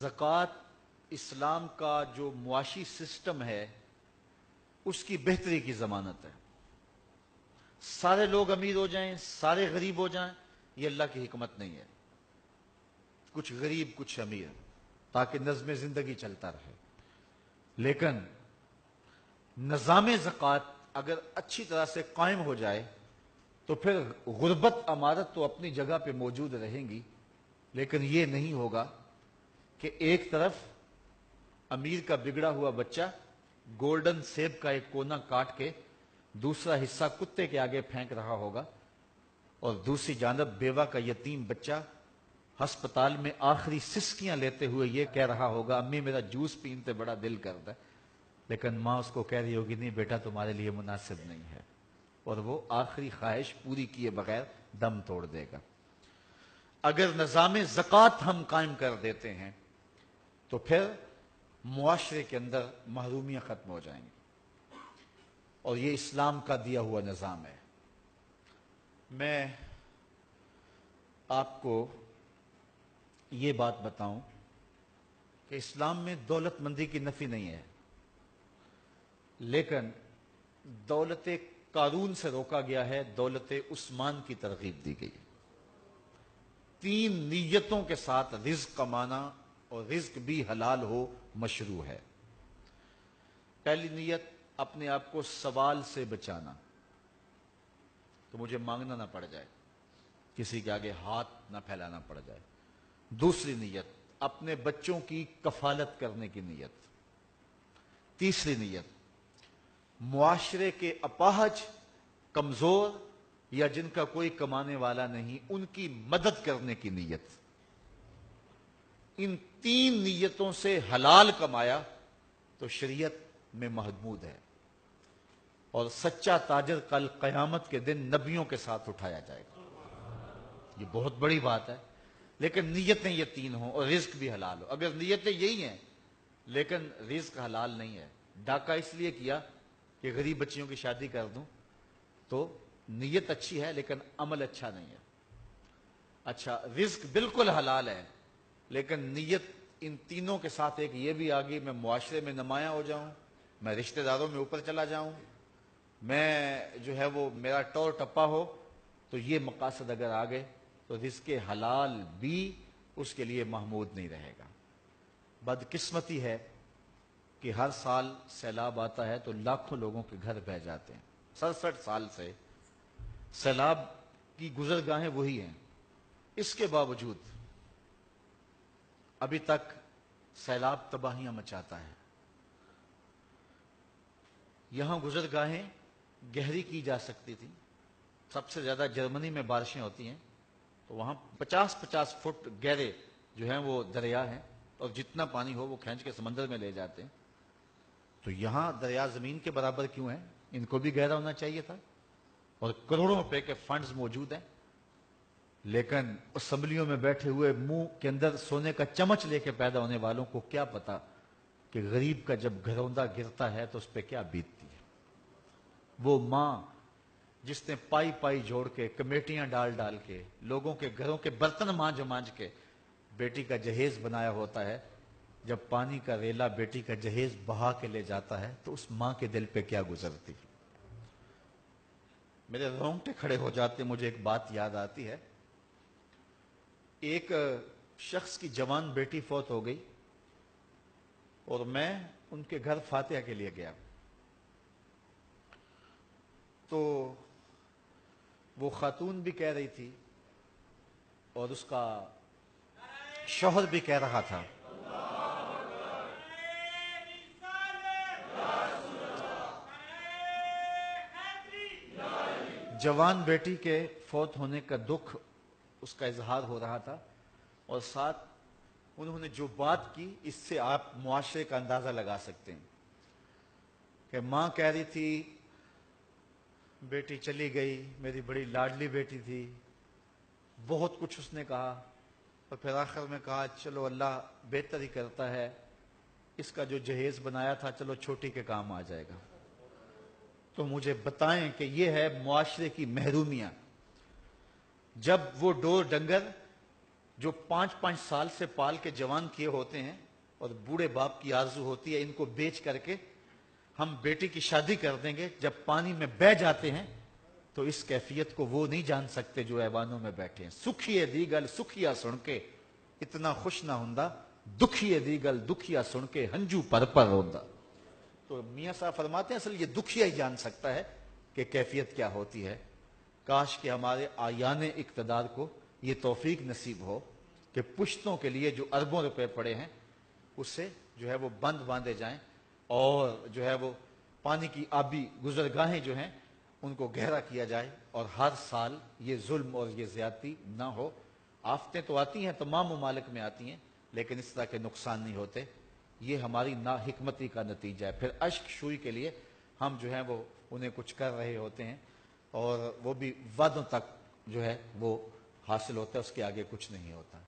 زکوٰۃ اسلام کا جو معاشی سسٹم ہے اس کی بہتری کی ضمانت ہے۔ سارے لوگ امیر ہو جائیں، سارے غریب ہو جائیں، یہ اللہ کی حکمت نہیں ہے۔ کچھ غریب کچھ امیر، تاکہ نظم زندگی چلتا رہے۔ لیکن نظام زکوٰۃ اگر اچھی طرح سے قائم ہو جائے تو پھر غربت امارت تو اپنی جگہ پہ موجود رہیں گی، لیکن یہ نہیں ہوگا کہ ایک طرف امیر کا بگڑا ہوا بچہ گولڈن سیب کا ایک کونا کاٹ کے دوسرا حصہ کتے کے آگے پھینک رہا ہوگا، اور دوسری جانب بیوہ کا یتیم بچہ ہسپتال میں آخری سسکیاں لیتے ہوئے یہ کہہ رہا ہوگا، امی میرا جوس پینتے بڑا دل کرتا ہے، لیکن ماں اس کو کہہ رہی ہوگی نہیں بیٹا تمہارے لیے مناسب نہیں ہے، اور وہ آخری خواہش پوری کیے بغیر دم توڑ دے گا۔ اگر نظام زکوٰۃ ہم قائم کر دیتے ہیں تو پھر معاشرے کے اندر محرومیاں ختم ہو جائیں گی، اور یہ اسلام کا دیا ہوا نظام ہے۔ میں آپ کو یہ بات بتاؤں کہ اسلام میں دولت مندی کی نفی نہیں ہے، لیکن دولت قارون سے روکا گیا ہے، دولت عثمان کی ترغیب دی گئی۔ 3 نیتوں کے ساتھ رزق کمانا اور رزق بھی حلال ہو مشروع ہے۔ پہلی نیت، اپنے آپ کو سوال سے بچانا، تو مجھے مانگنا نہ پڑ جائے، کسی کے آگے ہاتھ نہ پھیلانا پڑ جائے۔ دوسری نیت، اپنے بچوں کی کفالت کرنے کی نیت۔ تیسری نیت، معاشرے کے اپاہج، کمزور یا جن کا کوئی کمانے والا نہیں، ان کی مدد کرنے کی نیت۔ ان 3 نیتوں سے حلال کمایا تو شریعت میں محمود ہے، اور سچا تاجر کل قیامت کے دن نبیوں کے ساتھ اٹھایا جائے گا۔ یہ بہت بڑی بات ہے، لیکن نیتیں یہ 3 ہوں اور رزق بھی حلال ہو۔ اگر نیتیں یہی ہیں لیکن رزق حلال نہیں ہے، ڈاکہ اس لیے کیا کہ غریب بچیوں کی شادی کر دوں، تو نیت اچھی ہے لیکن عمل اچھا نہیں ہے۔ اچھا، رزق بالکل حلال ہے لیکن نیت ان تینوں کے ساتھ ایک یہ بھی آگئی، میں معاشرے میں نمایاں ہو جاؤں، میں رشتہ داروں میں اوپر چلا جاؤں، میں جو ہے وہ میرا ٹور ٹپا ہو، تو یہ مقاصد اگر آگئے تو رزق حلال بھی اس کے لیے محمود نہیں رہے گا۔ بدقسمتی ہے کہ ہر سال سیلاب آتا ہے تو لاکھوں لوگوں کے گھر بہہ جاتے ہیں۔ 67 سال سے سیلاب کی گزرگاہیں وہی ہیں، اس کے باوجود ابھی تک سیلاب تباہیاں مچاتا ہے۔ یہاں گزرگاہیں گہری کی جا سکتی تھی، سب سے زیادہ جرمنی میں بارشیں ہوتی ہیں تو وہاں 50-50 فٹ گہرے جو ہیں وہ دریا ہیں، اور جتنا پانی ہو وہ کھینچ کے سمندر میں لے جاتے ہیں۔ تو یہاں دریا زمین کے برابر کیوں ہیں؟ ان کو بھی گہرا ہونا چاہیے تھا، اور کروڑوں روپے کے فنڈز موجود ہیں، لیکن اسمبلیوں میں بیٹھے ہوئے منہ کے اندر سونے کا چمچ لے کے پیدا ہونے والوں کو کیا پتا کہ غریب کا جب گھروندہ گرتا ہے تو اس پہ کیا بیتتی ہے۔ وہ ماں جس نے پائی پائی جوڑ کے، کمیٹیاں ڈال ڈال کے، لوگوں کے گھروں کے برتن مانج مانج کے بیٹی کا جہیز بنایا ہوتا ہے، جب پانی کا ریلا بیٹی کا جہیز بہا کے لے جاتا ہے تو اس ماں کے دل پہ کیا گزرتی۔ میرے رونگٹے کھڑے ہو جاتے، مجھے ایک بات یاد آتی ہے۔ ایک شخص کی جوان بیٹی فوت ہو گئی، اور میں ان کے گھر فاتحہ کے لیے گیا، تو وہ خاتون بھی کہہ رہی تھی اور اس کا شوہر بھی کہہ رہا تھا، جوان بیٹی کے فوت ہونے کا دکھ اس کا اظہار ہو رہا تھا، اور ساتھ انہوں نے جو بات کی اس سے آپ معاشرے کا اندازہ لگا سکتے ہیں کہ ماں کہہ رہی تھی بیٹی چلی گئی، میری بڑی لاڈلی بیٹی تھی، بہت کچھ اس نے کہا، اور پھر آخر میں کہا چلو اللہ بہتر ہی کرتا ہے، اس کا جو جہیز بنایا تھا چلو چھوٹی کے کام آ جائے گا۔ تو مجھے بتائیں کہ یہ ہے معاشرے کی محرومیاں، جب وہ ڈور ڈنگر جو 5-5 سال سے پال کے جوان کیے ہوتے ہیں اور بوڑھے باپ کی آرزو ہوتی ہے ان کو بیچ کر کے ہم بیٹی کی شادی کر دیں گے، جب پانی میں بہ جاتے ہیں تو اس کیفیت کو وہ نہیں جان سکتے جو ایوانوں میں بیٹھے ہیں۔ سکھیے دیگل سکھیا سن کے اتنا خوش نہ ہوندا، دکھیے دیگل دکھیا سن کے ہنجو پر ہوندا۔ تو میاں صاحب فرماتے ہیں اصل یہ دکھیا ہی جان سکتا ہے کہ کیفیت کیا ہوتی ہے۔ کاش کہ ہمارے آیان اقتدار کو یہ توفیق نصیب ہو کہ پشتوں کے لیے جو اربوں روپے پڑے ہیں اس سے جو ہے وہ بند باندھے جائیں، اور جو ہے وہ پانی کی آبی گزرگاہیں جو ہیں ان کو گہرا کیا جائے، اور ہر سال یہ ظلم اور یہ زیادتی نہ ہو۔ آفتیں تو آتی ہیں، تمام ممالک میں آتی ہیں، لیکن اس طرح کے نقصان نہیں ہوتے۔ یہ ہماری ناحکمتی کا نتیجہ ہے۔ پھر اشک شوئی کے لیے ہم جو ہیں وہ انہیں کچھ کر رہے ہوتے ہیں، اور وہ بھی وعدوں تک جو ہے وہ حاصل ہوتا ہے، اس کے آگے کچھ نہیں ہوتا۔